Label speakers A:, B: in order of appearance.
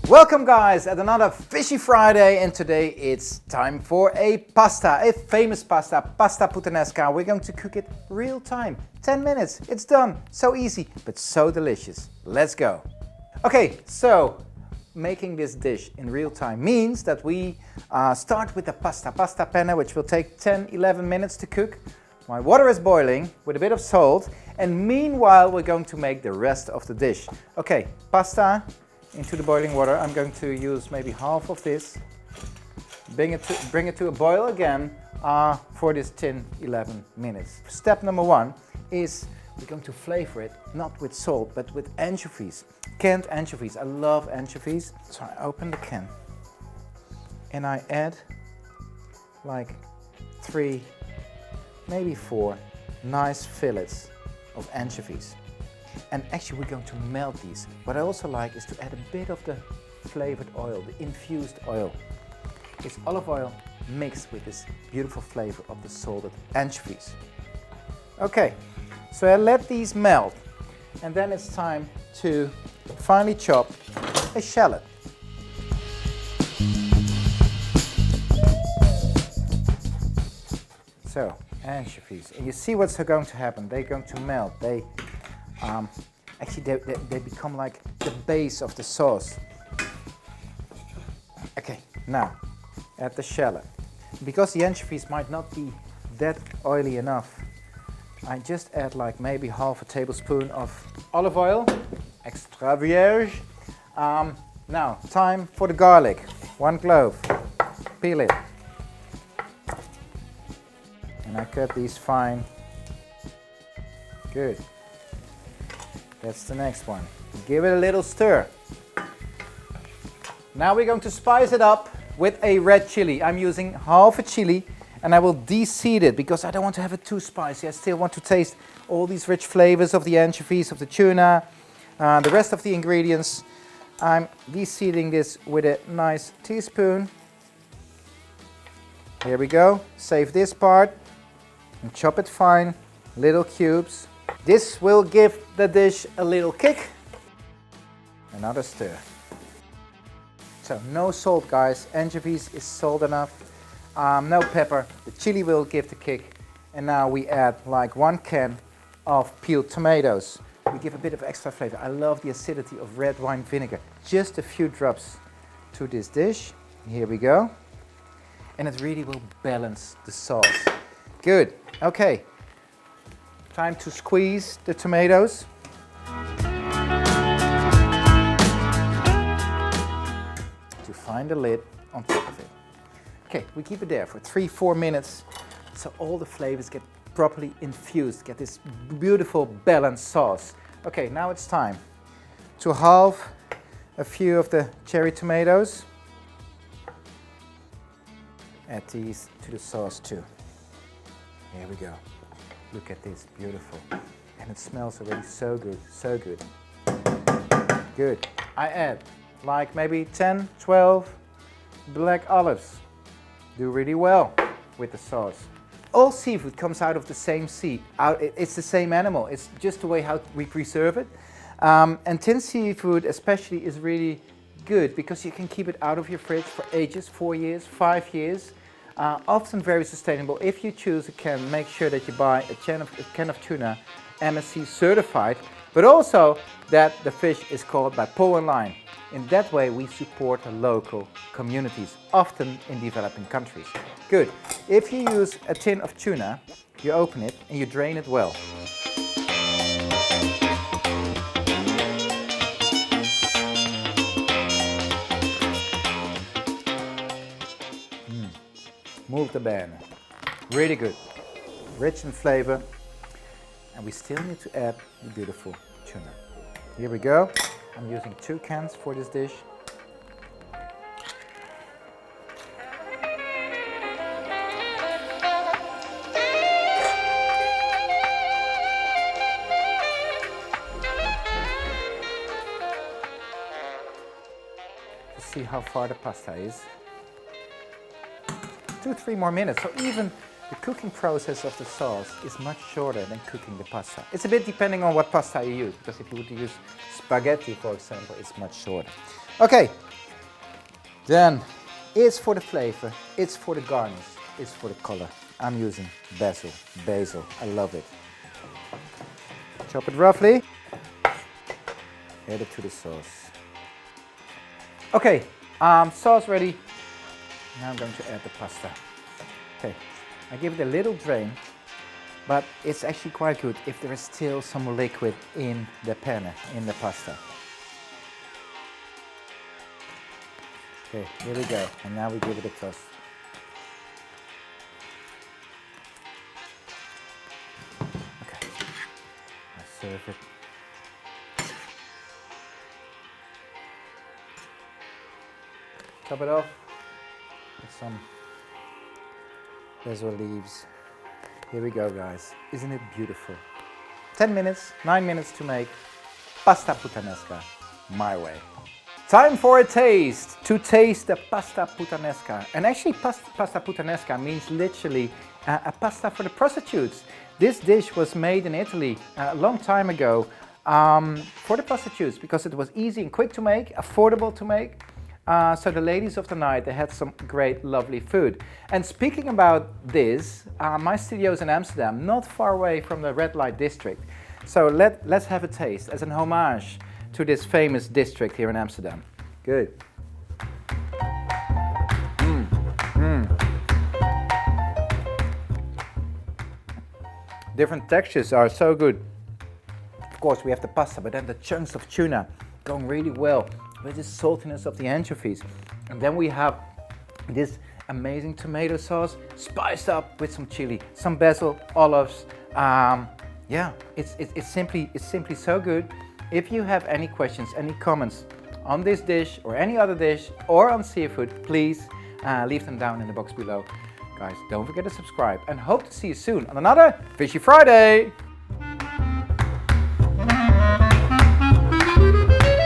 A: Welcome guys at another Fishy Friday, and today it's time for a pasta, a famous pasta, pasta Puttanesca. We're going to cook it real time, 10 minutes, it's done. So easy, but so delicious. Let's go. Okay, so making this dish in real time means that we start with the pasta penne, which will take 10-11 minutes to cook. My water is boiling with a bit of salt, and meanwhile we're going to make the rest of the dish. Okay, pasta into the boiling water. I'm going to use maybe half of this. Bring it to a boil again for this 10-11 minutes. Step number one is we're going to flavor it, not with salt, but with anchovies. Canned anchovies. I love anchovies. So I open the can and I add like 3, maybe 4 nice fillets of anchovies. And actually we're going to melt these. What I also like is to add a bit of the flavored oil, the infused oil. It's olive oil mixed with this beautiful flavor of the salted anchovies. Okay, so I let these melt, and then it's time to finely chop a shallot. So, anchovies, and you see what's going to happen. They're going to melt. Actually, they become like the base of the sauce. Okay, now add the shallot. Because the anchovies might not be that oily enough, I just add like maybe half a tablespoon of olive oil, extra vierge. Now, time for the garlic. 1 clove. Peel it. And I cut these fine. Good. That's the next one. Give it a little stir. Now we're going to spice it up with a red chili. I'm using half a chili, and I will de-seed it because I don't want to have it too spicy. I still want to taste all these rich flavors of the anchovies, of the tuna, the rest of the ingredients. I'm de-seeding this with a nice teaspoon. Here we go. Save this part and chop it fine, little cubes. This will give the dish a little kick. Another stir. So no salt, guys. Anchovies is salt enough. No pepper. The chili will give the kick. And now we add like 1 can of peeled tomatoes. We give a bit of extra flavor. I love the acidity of red wine vinegar. Just a few drops to this dish. Here we go. And it really will balance the sauce. Good. Okay. Time to squeeze the tomatoes. To find the lid on top of it. Okay, we keep it there for 3-4 minutes so all the flavors get properly infused, get this beautiful balanced sauce. Okay, now it's time to halve a few of the cherry tomatoes. Add these to the sauce too. Here we go. Look at this, beautiful. And it smells already so good, so good. Good. I add like maybe 10, 12 black olives. Do really well with the sauce. All seafood comes out of the same sea. It's the same animal. It's just the way how we preserve it. And tin seafood especially is really good because you can keep it out of your fridge for ages, 4 years, 5 years. Often very sustainable. If you choose a can, make sure that you buy a can of tuna MSC certified, but also that the fish is caught by pole and line. In that way we support the local communities, often in developing countries. Good. If you use a tin of tuna, you open it and you drain it well. Move the banana. Really good. Rich in flavor. And we still need to add the beautiful tuna. Here we go. I'm using 2 cans for this dish. Let's see how far the pasta is. 2-3 more minutes. So even the cooking process of the sauce is much shorter than cooking the pasta. It's a bit depending on what pasta you use, because if you would use spaghetti, for example, it's much shorter. Okay, then it's for the flavor, it's for the garnish, it's for the color. I'm using basil, I love it. Chop it roughly, add it to the sauce. Okay, sauce ready. Now I'm going to add the pasta. Okay, I give it a little drain, but it's actually quite good if there is still some liquid in the penne, in the pasta. Okay, here we go, and now we give it a toss. Okay, let's serve it. Top it off with some basil leaves. Here we go, guys. Isn't it beautiful? 10 minutes, 9 minutes to make pasta puttanesca my way. Time for a taste, to taste the pasta puttanesca. And actually pasta puttanesca means literally a pasta for the prostitutes. This dish was made in Italy a long time ago for the prostitutes because it was easy and quick to make, affordable to make. So the ladies of the night, they had some great, lovely food. And speaking about this, my studio is in Amsterdam, not far away from the red light district. So let's have a taste as an homage to this famous district here in Amsterdam. Good. Different textures are so good. Of course, we have the pasta, but then the chunks of tuna going really well with the saltiness of the anchovies. And then we have this amazing tomato sauce spiced up with some chili, some basil, olives. Yeah, it's simply so good. If you have any questions, any comments on this dish or any other dish or on seafood, please leave them down in the box below. Guys, don't forget to subscribe and hope to see you soon on another Fishy Friday.